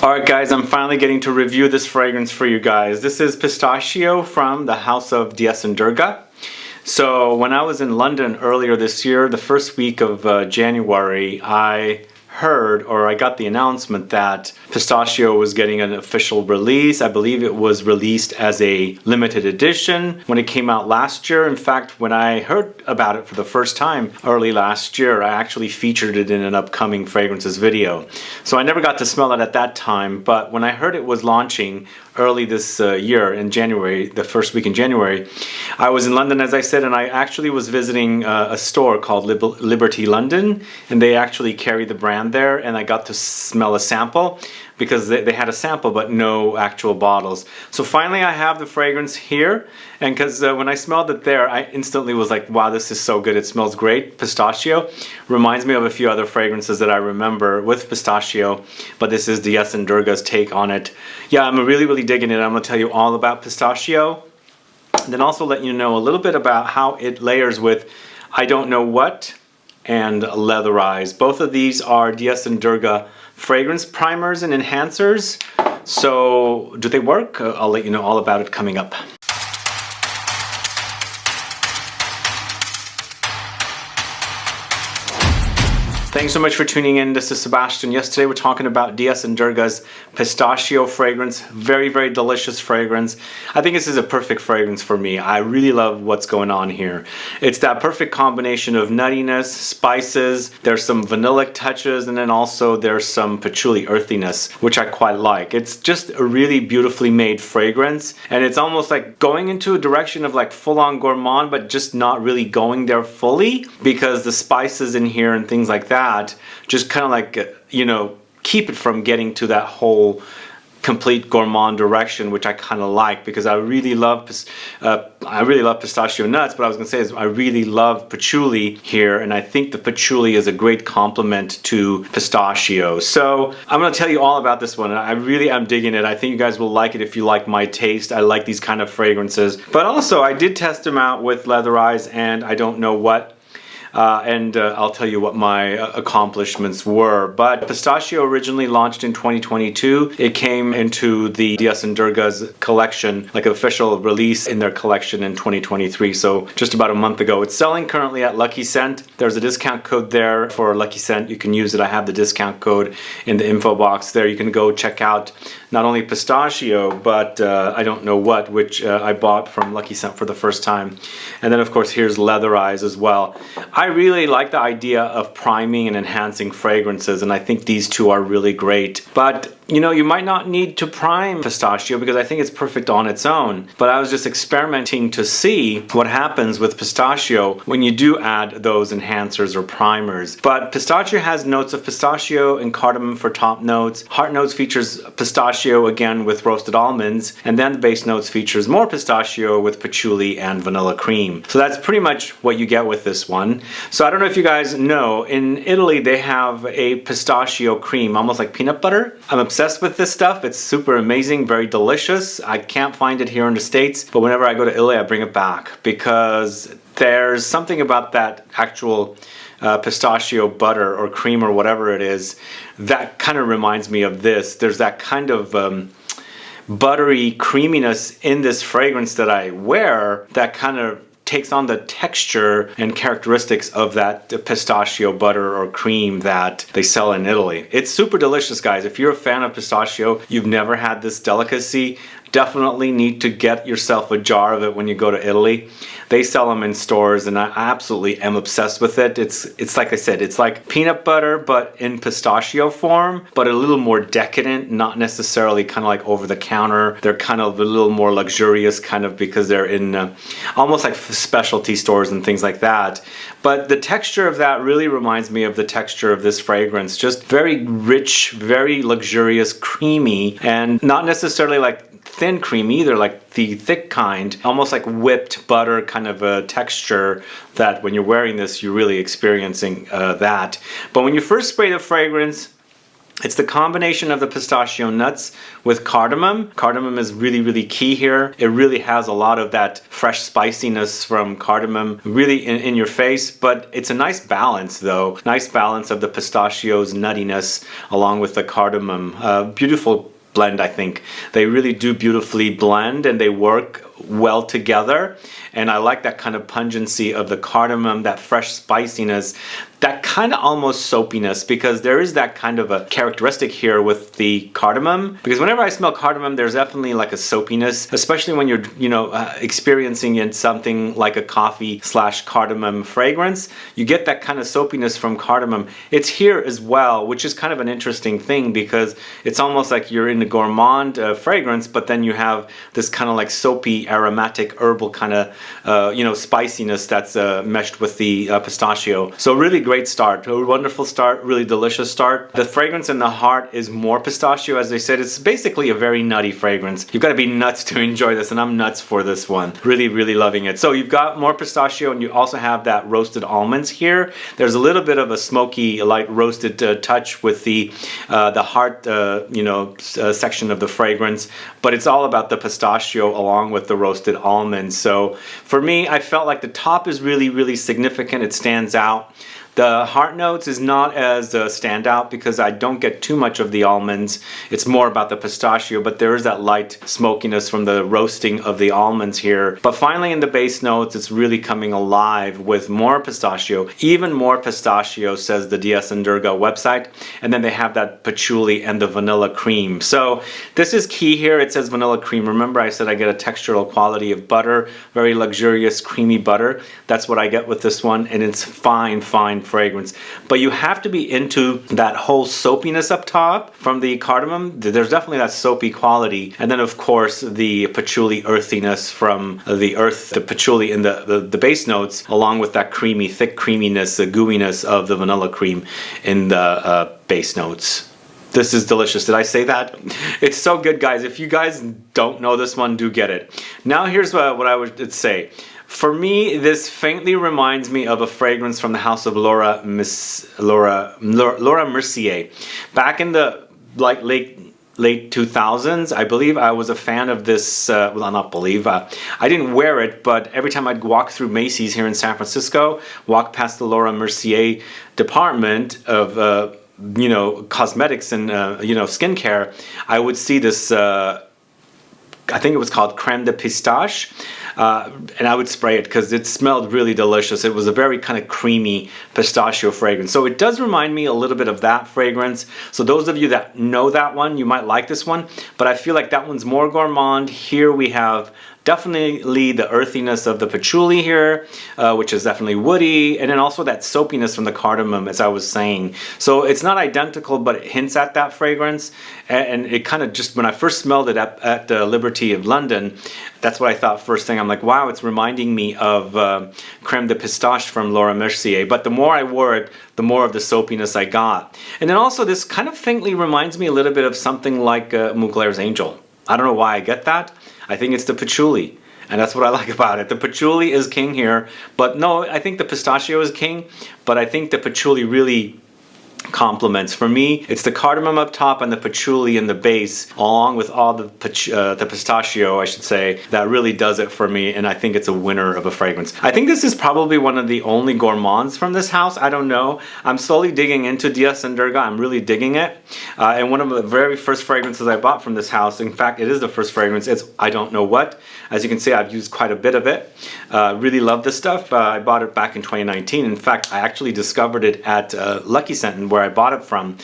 Alright guys, I'm finally getting to review this fragrance for you guys. This is Pistachio from the house of D.S Durga. So when I was in London earlier this year, the first week of January, I heard, or I got the announcement that Pistachio was getting an official release. I believe it was released as a limited edition when it came out last year. In fact, when I heard about it for the first time early last year, I actually featured it in an upcoming fragrances video. So I never got to smell it at that time, but when I heard it was launching early this year in January, the first week in January, I was in London, as I said, and I actually was visiting a store called Liberty London, and they actually carry the brand there, and I got to smell a sample because they had a sample but no actual bottles. So finally I have the fragrance here, and because when I smelled it there, I instantly was like, wow, this is so good. It smells great. Pistachio reminds me of a few other fragrances that I remember with pistachio, but this is D.S Durga's take on it. Yeah, I'm really digging it. I'm going to tell you all about pistachio, and then also let you know a little bit about how it layers with I Don't Know What and Leatherize. Both of these are D.S Durga fragrance primers and enhancers. So do they work? I'll let you know all about it coming up. Thanks so much for tuning in. This is Sebastian. Yesterday we're talking about D.S Durga's pistachio fragrance. Very delicious fragrance. I think this is a perfect fragrance for me. I really love what's going on here. It's that perfect combination of nuttiness, spices, there's some vanillic touches, and then also there's some patchouli earthiness, which I quite like. It's just a really beautifully made fragrance, and it's almost like going into a direction of like full-on gourmand, but just not really going there fully, because the spices in here and things like that just kind of like, you know, keep it from getting to that whole complete gourmand direction, which I kind of like, because I really love pistachio nuts, but I was gonna say is I really love patchouli here, and I think the patchouli is a great complement to pistachio. So I'm gonna tell you all about this one. I really am digging it. I think you guys will like it if you like my taste. I like these kind of fragrances, but also I did test them out with Leatherize and I Don't Know What. I'll tell you what my accomplishments were. But Pistachio originally launched in 2022. It came into the D.S Durga's collection, like an official release in their collection in 2023, so just about a month ago. It's selling currently at Lucky Scent. There's a discount code there for Lucky Scent. You can use it. I have the discount code in the info box there. You can go check out not only Pistachio, but I Don't Know What, which I bought from Lucky Scent for the first time. And then of course here's Leatherize as well. I really like the idea of priming and enhancing fragrances, and I think these two are really great. But you know, you might not need to prime pistachio because I think it's perfect on its own. But I was just experimenting to see what happens with pistachio when you do add those enhancers or primers. But pistachio has notes of pistachio and cardamom for top notes. Heart notes features pistachio again with roasted almonds, and then the base notes features more pistachio with patchouli and vanilla cream. So that's pretty much what you get with this one. So I don't know if you guys know, in Italy they have a pistachio cream, almost like peanut butter. I'm obsessed with this stuff. It's super amazing, very delicious. I can't find it here in the States, but whenever I go to Italy I bring it back because there's something about that actual pistachio butter or cream or whatever it is that kind of reminds me of this. There's that kind of buttery creaminess in this fragrance that I wear that kind of takes on the texture and characteristics of that pistachio butter or cream that they sell in Italy. It's super delicious, guys. If you're a fan of pistachio, you've never had this delicacy, definitely need to get yourself a jar of it when you go to Italy. They sell them in stores, and I absolutely am obsessed with it. It's like I said, it's like peanut butter but in pistachio form, but a little more decadent, not necessarily kind of like over the counter. They're kind of a little more luxurious, kind of, because they're in almost like specialty stores and things like that. But the texture of that really reminds me of the texture of this fragrance. Just very rich, very luxurious, creamy, and not necessarily like thin cream either, like the thick kind, almost like whipped butter kind of a texture that when you're wearing this you're really experiencing that. But when you first spray the fragrance, It's the combination of the pistachio nuts with cardamom. Cardamom is really, really key here. It really has a lot of that fresh spiciness from cardamom really in your face, but it's a nice balance though. Nice balance of the pistachio's nuttiness along with the cardamom. Beautiful blend, I think. They really do beautifully blend and they work well together, and I like that kind of pungency of the cardamom, that fresh spiciness, that kind of almost soapiness, because there is that kind of a characteristic here with the cardamom, because whenever I smell cardamom there's definitely like a soapiness, especially when you're experiencing in something like a coffee / cardamom fragrance. You get that kind of soapiness from cardamom. It's here as well, which is kind of an interesting thing, because it's almost like you're in the gourmand fragrance, but then you have this kind of like soapy aromatic herbal kind of spiciness that's meshed with the pistachio. So really great start, a wonderful start, really delicious start. The fragrance in the heart is more pistachio, as I said. It's basically a very nutty fragrance. You've got to be nuts to enjoy this, and I'm nuts for this one. Really, really loving it. So you've got more pistachio, and you also have that roasted almonds here. There's a little bit of a smoky, light roasted touch with the heart, section of the fragrance, but it's all about the pistachio along with the roasted almonds. So for me, I felt like the top is really, really significant. It stands out. The heart notes is not as standout because I don't get too much of the almonds. It's more about the pistachio, but there is that light smokiness from the roasting of the almonds here. But finally in the base notes, it's really coming alive with more pistachio. Even more pistachio, says the D.S Durga website. And then they have that patchouli and the vanilla cream. So this is key here. It says vanilla cream. Remember I said I get a textural quality of butter, very luxurious creamy butter. That's what I get with this one, and it's fine fragrance. But you have to be into that whole soapiness up top from the cardamom. There's definitely that soapy quality, and then of course the patchouli earthiness from the patchouli in the base notes, along with that creamy, thick creaminess, the gooiness of the vanilla cream in the base notes. This is delicious. Did I say that? It's so good, guys. If you guys don't know this one, do get it. Now here's what I would say. For me, this faintly reminds me of a fragrance from the house of Laura Mercier. Back in the late 2000s, I believe I was a fan of this, well, not believe, I didn't wear it, but every time I'd walk through Macy's here in San Francisco, walk past the Laura Mercier department of, cosmetics and, skincare, I would see this, I think it was called Crème de Pistache. And I would spray it because it smelled really delicious. It was a very kind of creamy pistachio fragrance. So it does remind me a little bit of that fragrance. So those of you that know that one, you might like this one. But I feel like that one's more gourmand. Here we have definitely the earthiness of the patchouli here, which is definitely woody, and then also that soapiness from the cardamom, as I was saying. So it's not identical, but it hints at that fragrance. And it kind of just, when I first smelled it at Liberty of London, that's what I thought first thing. I'm like, wow, it's reminding me of Crème de Pistache from Laura Mercier. But the more I wore it, the more of the soapiness I got. And then also this kind of faintly reminds me a little bit of something like Mugler's Angel. I don't know why I get that. I think it's the patchouli, and that's what I like about it. The patchouli is king here, but no, I think the pistachio is king, but I think the patchouli really complements. For me, it's the cardamom up top and the patchouli in the base, along with all the pistachio, I should say, that really does it for me, and I think it's a winner of a fragrance. I think this is probably one of the only gourmands from this house. I don't know. I'm slowly digging into D.S Durga. I'm really digging it. And one of the very first fragrances I bought from this house, in fact, it is the first fragrance, it's I Don't Know What. As you can see, I've used quite a bit of it. Really love this stuff. I bought it back in 2019. In fact, I actually discovered it at Lucky Scent, where I bought it from.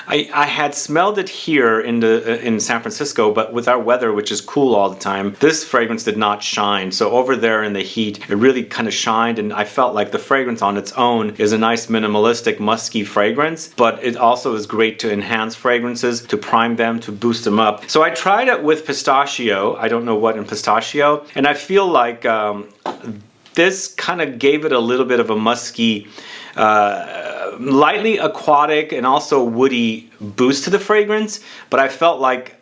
I had smelled it here in San Francisco, but with our weather, which is cool all the time, this fragrance did not shine. So over there in the heat, it really kind of shined, and I felt like the fragrance on its own is a nice minimalistic musky fragrance, but it also is great to enhance fragrances, to prime them, to boost them up. So I tried it with pistachio. I don't know what in pistachio, and I feel like this kind of gave it a little bit of a musky, lightly aquatic and also woody boost to the fragrance, but I felt like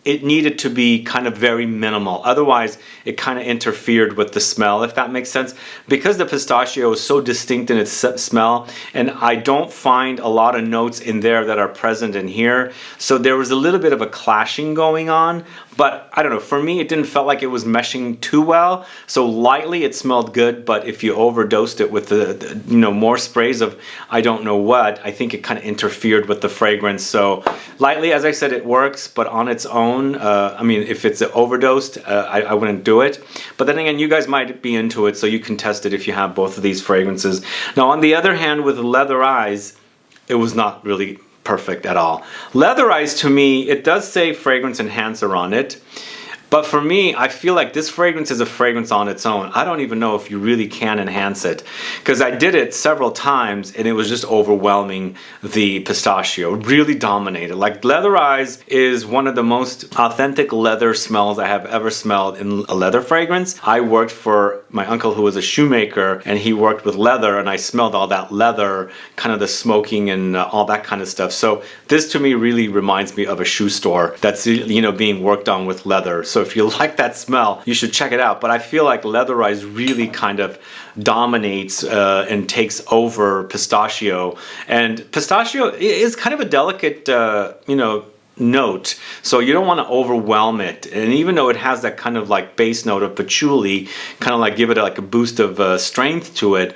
it needed to be kind of very minimal. Otherwise, it kind of interfered with the smell, if that makes sense. Because the pistachio is so distinct in its smell, and I don't find a lot of notes in there that are present in here. So there was a little bit of a clashing going on. But I don't know, for me, it didn't feel like it was meshing too well. So lightly, it smelled good, but if you overdosed it with the more sprays of I don't know what, I think it kind of interfered with the fragrance. So lightly, as I said, it works, but on its own, I mean, if it's overdosed, I wouldn't do it. But then again, you guys might be into it, so you can test it if you have both of these fragrances. Now, on the other hand, with Leatherize, it was not really perfect at all. Leatherize, to me, it does say fragrance enhancer on it, but for me, I feel like this fragrance is a fragrance on its own. I don't even know if you really can enhance it, because I did it several times and it was just overwhelming the pistachio. It really dominated. Like, Leatherize is one of the most authentic leather smells I have ever smelled in a leather fragrance. I worked for my uncle who was a shoemaker, and he worked with leather, and I smelled all that leather, kind of the smoking and all that kind of stuff. So this to me really reminds me of a shoe store that's being worked on with leather. So if you like that smell, you should check it out. But I feel like Leatherize really kind of dominates and takes over pistachio. And pistachio is kind of a delicate, note, so you don't want to overwhelm it. And even though it has that kind of like base note of patchouli, kind of like give it like a boost of strength to it,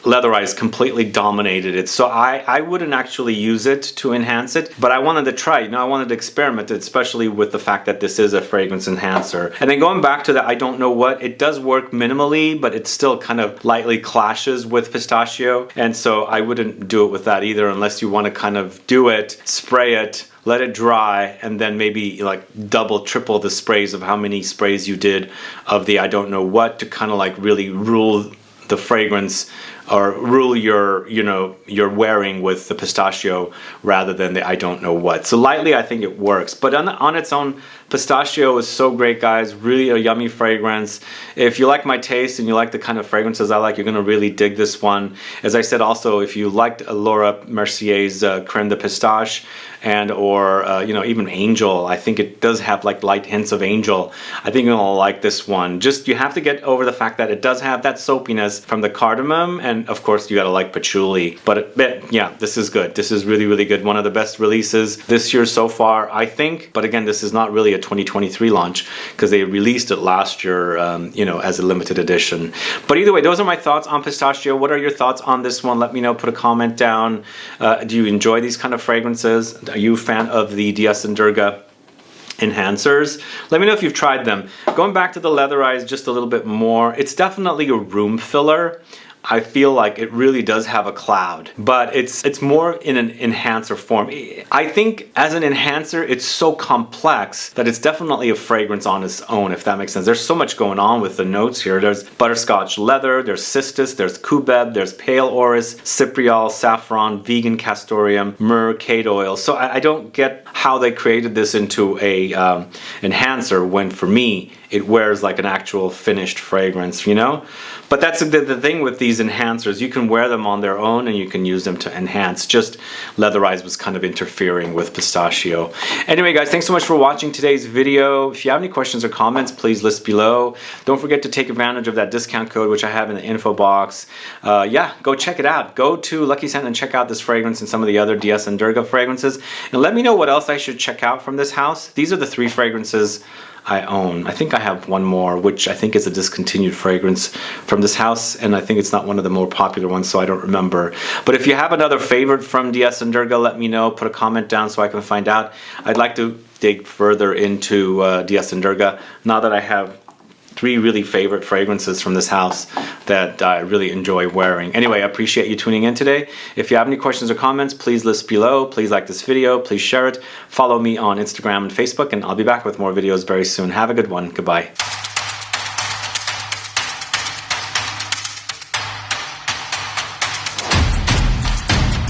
Leatherize completely dominated it. So I wouldn't actually use it to enhance it, but I wanted to try it. I wanted to experiment, especially with the fact that this is a fragrance enhancer. And then going back to that, I don't know what, it does work minimally, but it still kind of lightly clashes with pistachio. And so I wouldn't do it with that either, unless you want to kind of do it, spray it, let it dry, and then maybe like double, triple the sprays of how many sprays you did of the I don't know what, to kind of like really rule the fragrance or rule your wearing with the pistachio rather than the I don't know what. So lightly, I think it works, but on its own, pistachio is so great, guys. Really a yummy fragrance. If you like my taste and you like the kind of fragrances I like, you're gonna really dig this one. As I said, also, if you liked Laura Mercier's Crème de Pistache and or even Angel, I think it does have like light hints of Angel. I think you're gonna like this one. Just, you have to get over the fact that it does have that soapiness from the cardamom, and of course you gotta like patchouli. But yeah, this is good. This is really, really good. One of the best releases this year so far, I think. But again, this is not really a 2023 launch, because they released it last year, as a limited edition. But either way, those are my thoughts on pistachio. What are your thoughts on this one? Let me know. Put a comment down. Do you enjoy these kind of fragrances? Are you a fan of the D.S Durga enhancers? Let me know if you've tried them. Going back to the Leatherize just a little bit more, it's definitely a room filler. I feel like it really does have a cloud, but it's more in an enhancer form. I think as an enhancer, it's so complex that it's definitely a fragrance on its own, if that makes sense. There's so much going on with the notes here. There's butterscotch leather, there's cistus, there's cubeb, there's pale orris, cypriol, saffron, vegan castoreum, myrrh, cade oil. So I don't get how they created this into a enhancer when, for me, it wears like an actual finished fragrance, But that's the thing with these enhancers. You can wear them on their own and you can use them to enhance. Just Leatherize was kind of interfering with pistachio. Anyway, guys, thanks so much for watching today's video. If you have any questions or comments, please list below. Don't forget to take advantage of that discount code, which I have in the info box. Yeah, go check it out. Go to Lucky Scent and check out this fragrance and some of the other D.S Durga fragrances. And let me know what else I should check out from this house. These are the 3 fragrances I own. I think I have one more, which I think is a discontinued fragrance from this house, and I think it's not one of the more popular ones, so I don't remember. But if you have another favorite from D.S Durga, let me know. Put a comment down so I can find out. I'd like to dig further into D.S Durga now that I have 3 really favorite fragrances from this house that I really enjoy wearing. Anyway, I appreciate you tuning in today. If you have any questions or comments, please list below. Please like this video. Please share it. Follow me on Instagram and Facebook, and I'll be back with more videos very soon. Have a good one. Goodbye.